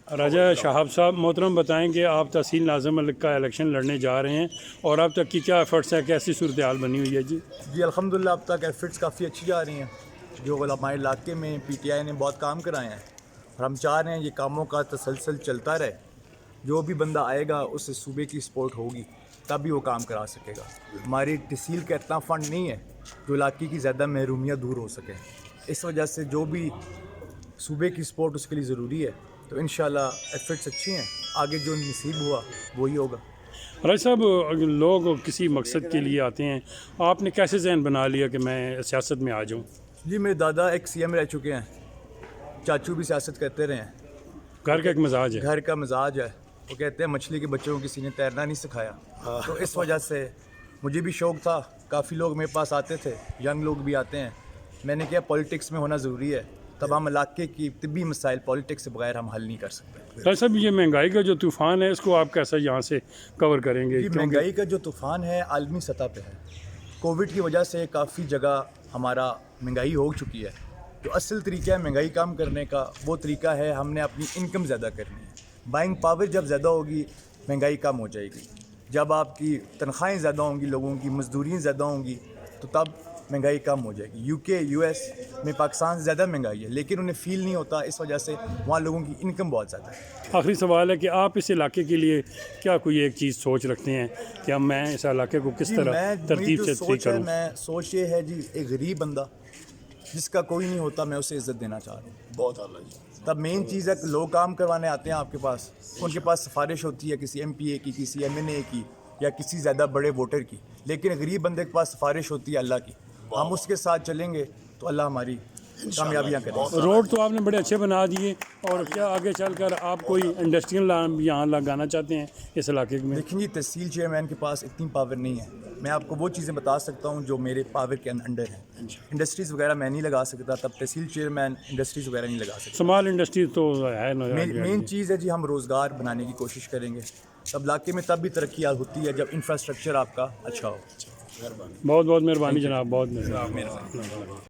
राजा शहाब साहब, मोहतरम बताएं कि आप तहसील नाज़िम मलिक का इलेक्शन लड़ने जा रहे हैं और अब तक की क्या एफर्ट्स हैं, कैसी सूरत हाल बनी हुई है जी? जी अल्हम्दुलिल्लाह अब तक एफर्ट्स काफ़ी अच्छी जा रही हैं। जो हमारे इलाके में PTI ने बहुत काम कराए हैं और हम चाह रहे हैं ये कामों का तसलसल चलता रहे। जो भी बंदा आएगा उससे सूबे की सपोर्ट होगी तभी वो काम करा सकेगा। हमारी तहसील का इतना फ़ंड नहीं है जो इलाके की ज़्यादा महरूमियाँ दूर हो सकें। इस वजह से जो भी सूबे की सपोर्ट उसके लिए ज़रूरी है। तो इंशाल्लाह एफर्ट्स अच्छी हैं, आगे जो नसीब हुआ वही होगा। राजा साहब, लोग किसी मकसद के लिए आते हैं, आपने कैसे जहन बना लिया कि मैं सियासत में आ जाऊँ? जी मेरे दादा एक CM रह चुके हैं, चाचू भी सियासत करते रहे हैं। घर का एक मिजाज है। घर का मिजाज है। वो कहते हैं मछली के बच्चों को किसी ने तैरना नहीं सिखाया। तो इस वजह से मुझे भी शौक़ था, काफ़ी लोग मेरे पास आते थे, यंग लोग भी आते हैं। मैंने कहा पॉलिटिक्स में होना ज़रूरी है, तब हम इलाके की तिब्बी मसाइल पॉलिटिक्स से बगैर हम हल नहीं कर सकते। राजा साहब, ये महंगाई का जो तूफ़ान है इसको आप कैसे यहाँ से कवर करेंगे? ये महंगाई का जो तूफ़ान है आलमी सतह पे है। कोविड की वजह से काफ़ी जगह हमारा महंगाई हो चुकी है। जो असल तरीका है महंगाई कम करने का, वो तरीका है हमने अपनी इनकम ज़्यादा करनी है। बाइंग पावर जब ज़्यादा होगी महंगाई कम हो जाएगी। जब आपकी तनख्वाहें ज़्यादा होंगी, लोगों की मजदूरियाँ ज़्यादा होंगी, तो तब महंगाई कम हो जाएगी। UK US में पाकिस्तान से ज़्यादा महंगाई है, लेकिन उन्हें फ़ील नहीं होता, इस वजह से वहाँ लोगों की इनकम बहुत ज़्यादा है। आखिरी सवाल है कि आप इस इलाके के लिए क्या कोई एक चीज़ सोच रखते हैं कि अब मैं इस इलाके को किस तरह तरतीब से ठीक करूँ? मैं सोच ये है जी, एक गरीब बंदा जिसका कोई नहीं होता मैं उसे इज़्ज़त देना चाह रहा हूँ। बहुत आला जी। तब मेन चीज़ है कि लोग काम करवाने आते हैं आपके पास, उनके पास सिफारिश होती है किसी MPA की, किसी MNA की या किसी ज़्यादा बड़े वोटर की, लेकिन गरीब बंदे के पास सिफारिश होती है अल्लाह की। हम उसके साथ चलेंगे तो अल्लाह हमारी कामयाबियाँ करेंगे। रोड तो आपने बड़े अच्छे बना दिए, और क्या आगे चलकर आप कोई इंडस्ट्रियल यहाँ लगाना चाहते हैं इस इलाके में? देखिए जी, तहसील चेयरमैन के पास इतनी पावर नहीं है। मैं आपको वो चीज़ें बता सकता हूँ जो मेरे पावर के अंडर है। इंडस्ट्रीज़ वगैरह मैं नहीं लगा सकता, तब तहसील चेयरमैन इंडस्ट्रीज़ वगैरह नहीं लगा सकता। स्मॉल इंडस्ट्री तो है ना। मेन चीज़ है जी, हम रोज़गार बनाने की कोशिश करेंगे। तब इलाके में तब भी तरक्की होती है जब इंफ्रास्ट्रक्चर आपका अच्छा हो। बहुत बहुत मेहरबानी जनाब, बहुत मेहरबानी।